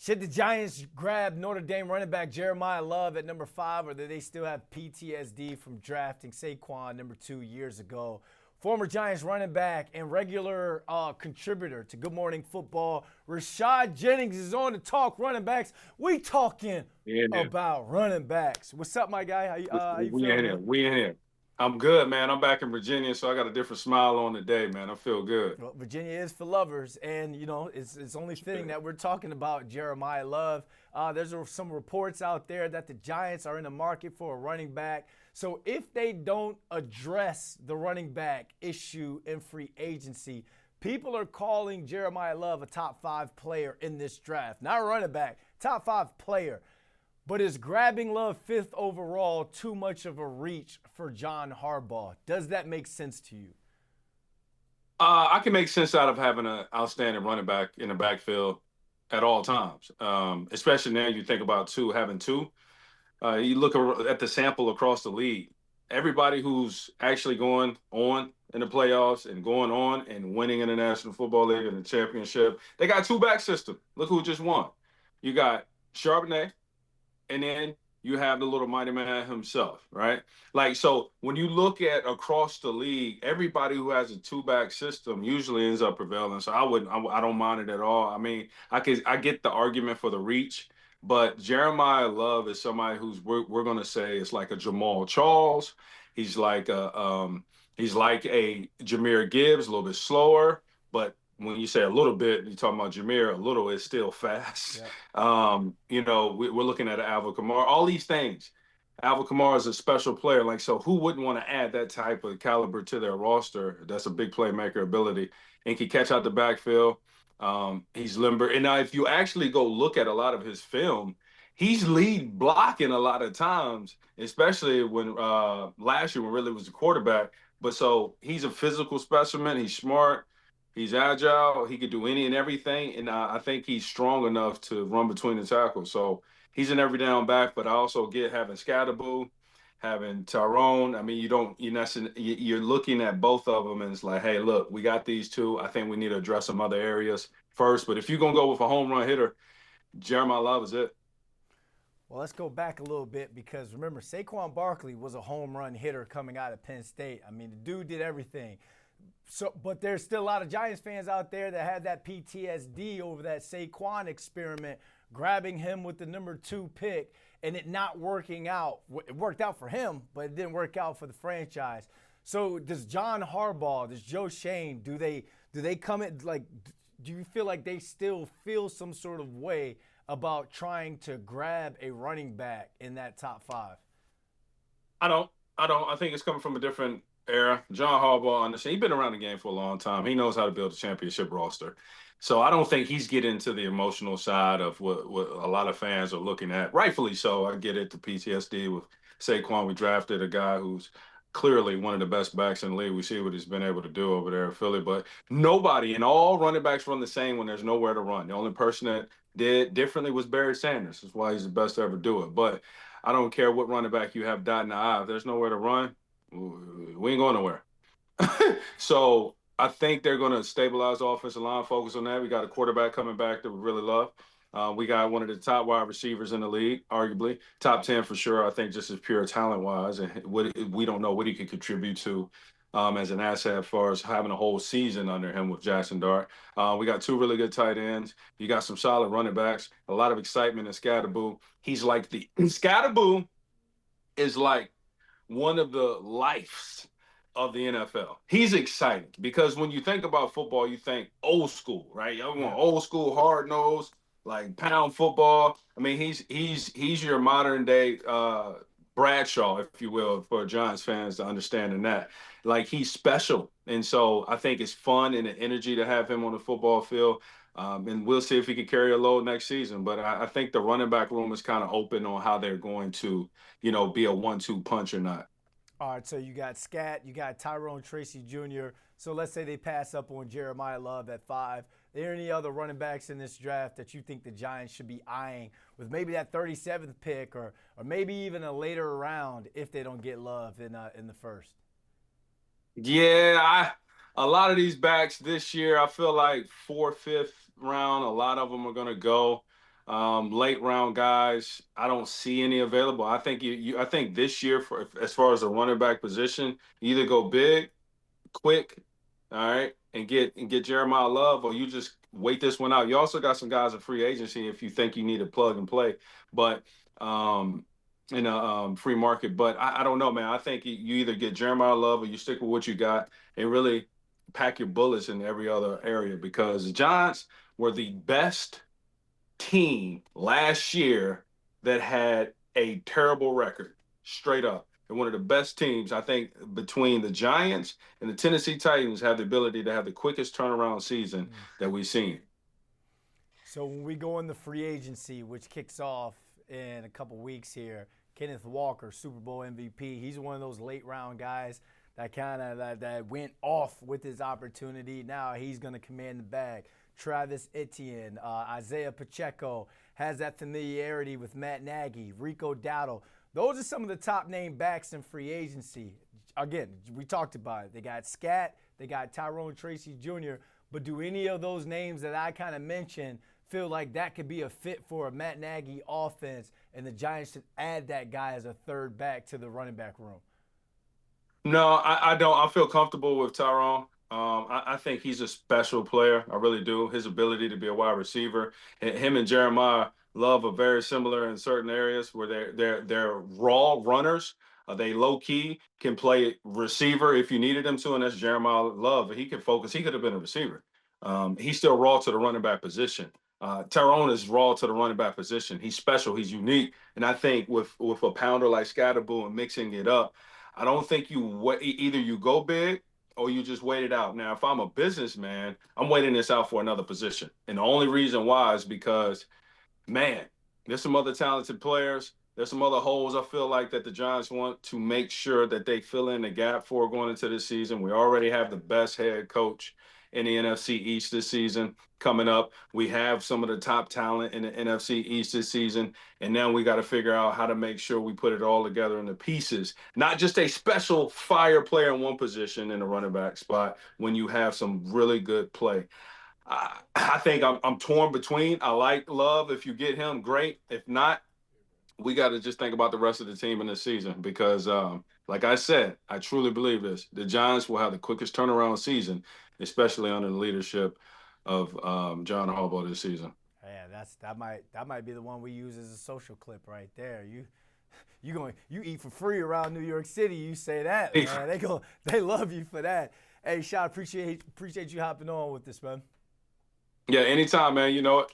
Should the Giants grab Notre Dame running back Jeremiyah Love at number 5, or do they still have PTSD from drafting Saquon number 2 years ago? Former Giants running back and regular contributor to Good Morning Football, Rashad Jennings is on to talk running backs. We talking We in here. about running backs. What's up, my guy? How you We in feeling, here. man? We in here. I'm good, man. I'm back in Virginia, so I got a different smile on today, man. I feel good. Well, Virginia is for lovers, and it's only fitting that we're talking about Jeremiyah Love. There's some reports out there that the Giants are in the market for a running back. So if they don't address the running back issue in free agency, people are calling Jeremiyah Love a top 5 player in this draft. Not a running back, top 5 player. But is grabbing Love 5th overall too much of a reach for John Harbaugh? Does that make sense to you? I can make sense out of having an outstanding running back in the backfield at all times, especially now you think about having two. You look at the sample across the league. Everybody who's actually going on in the playoffs and going on and winning in the National Football League and the championship, they got two back system. Look who just won. You got Charbonnet, and then you have the little mighty man himself, right? Like, so when you look at across the league, everybody who has a two-back system usually ends up prevailing. So I don't mind it at all. I mean, I get the argument for the reach, but Jeremiyah Love is somebody who's we're gonna say it's like a Jamal Charles. He's like a Jahmyr Gibbs, a little bit slower, but when you say a little bit, you're talking about Jahmyr, a little is still fast. Yeah. We're looking at Alvin Kamara, all these things. Alvin Kamara is a special player. Like, so who wouldn't want to add that type of caliber to their roster? That's a big playmaker ability and can catch out the backfield. He's limber. And now, if you actually go look at a lot of his film, he's lead blocking a lot of times, especially when last year when really was the quarterback. But so he's a physical specimen. He's smart. He's agile. He could do any and everything, and I think he's strong enough to run between the tackles. So he's an every down back. But I also get having Scatterboo, having Tyrone. I mean, you're looking at both of them, and it's like, hey, look, we got these two. I think we need to address some other areas first. But if you're gonna go with a home run hitter, Jeremiah Love is it. Well, let's go back a little bit because remember, Saquon Barkley was a home run hitter coming out of Penn State. I mean, the dude did everything. So, but there's still a lot of Giants fans out there that had that PTSD over that Saquon experiment, grabbing him with the number 2 pick and it not working out. It worked out for him, but it didn't work out for the franchise. So, does John Harbaugh, does Joe Shane, do they come in like? Do you feel like they still feel some sort of way about trying to grab a running back in that top 5? I don't. I don't. I think it's coming from a different era. John Harbaugh, understand, he's been around the game for a long time. He knows how to build a championship roster. So I don't think he's getting to the emotional side of what a lot of fans are looking at. Rightfully so. I get it, the PTSD with Saquon. We drafted a guy who's clearly one of the best backs in the league. We see what he's been able to do over there in Philly. But nobody and all running backs run the same when there's nowhere to run. The only person that did differently was Barry Sanders. That's why he's the best to ever do it. But I don't care what running back you have dotting the I. If there's nowhere to run, we ain't going nowhere. So I think they're going to stabilize the offensive line, focus on that. We got a quarterback coming back that we really love. We got one of the top wide receivers in the league, arguably top 10 for sure. I think just as pure talent wise, and we don't know what he could contribute to as an asset as far as having a whole season under him with Jackson Dart. We got 2 really good tight ends. You got some solid running backs. A lot of excitement in Scatterboo. He's like the Scatterboo is like one of the lives of the NFL. He's exciting because when you think about football, you think old school, right? You want old school, hard nosed, like pound football. I mean, he's your modern day Bradshaw, if you will, for Giants fans to understand in that. Like he's special, and so I think it's fun and the energy to have him on the football field. And we'll see if he can carry a load next season. But I think the running back room is kind of open on how they're going to, be a 1-2 punch or not. All right, so you got Scat, you got Tyrone Tracy Jr. So let's say they pass up on Jeremiyah Love at 5. Are there any other running backs in this draft that you think the Giants should be eyeing with maybe that 37th pick or maybe even a later round if they don't get Love in the first? Yeah, a lot of these backs this year, I feel like fourth, fifth round, a lot of them are going to go. late round guys, I don't see any available. I think I think this year, for as far as the running back position, you either go big, quick, all right, and get Jeremiah Love, or you just wait this one out. You also got some guys in free agency if you think you need a plug and play, but um, in a free market. But I don't know, man. I think you either get Jeremiah Love or you stick with what you got and really pack your bullets in every other area, because the Giants were the best team last year that had a terrible record, straight up. And one of the best teams, I think, between the Giants and the Tennessee Titans, have the ability to have the quickest turnaround season that we've seen. So when we go into free agency, which kicks off in a couple weeks here, Kenneth Walker, Super Bowl MVP, he's one of those late round guys that kind of that went off with his opportunity. Now he's going to command the bag. Travis Eteinne, Isaiah Pacheco has that familiarity with Matt Nagy, Rico Dowdle. Those are some of the top name backs in free agency. Again, we talked about it. They got Scat, they got Tyrone Tracy Jr., but do any of those names that I kind of mentioned feel like that could be a fit for a Matt Nagy offense, and the Giants should add that guy as a third back to the running back room? No, I don't. I feel comfortable with Tyrone. I think he's a special player. I really do. His ability to be a wide receiver. Him and Jeremiah Love are very similar in certain areas where they're raw runners. They low key can play receiver if you needed him to, and that's Jeremiah Love. He could focus. He could have been a receiver. He's still raw to the running back position. Tyrone is raw to the running back position. He's special. He's unique, and I think with a pounder like Scatterboo and mixing it up, I don't think either you go big or you just wait it out. Now, if I'm a businessman, I'm waiting this out for another position. And the only reason why is because, man, there's some other talented players. There's some other holes I feel like that the Giants want to make sure that they fill in the gap for going into this season. We already have the best head coach in the NFC East this season coming up. We have some of the top talent in the NFC East this season. And now we got to figure out how to make sure we put it all together in the pieces. Not just a special fire player in one position in the running back spot when you have some really good play. I think I'm torn between. I like Love. If you get him, great. If not, we got to just think about the rest of the team in this season because, like I said, I truly believe this. The Giants will have the quickest turnaround season, especially under the leadership of John Harbaugh this season. Yeah, that might be the one we use as a social clip right there. You eat for free around New York City. You say that, man. They love you for that. Hey, Shad, appreciate you hopping on with this, man. Yeah, anytime, man. You know it.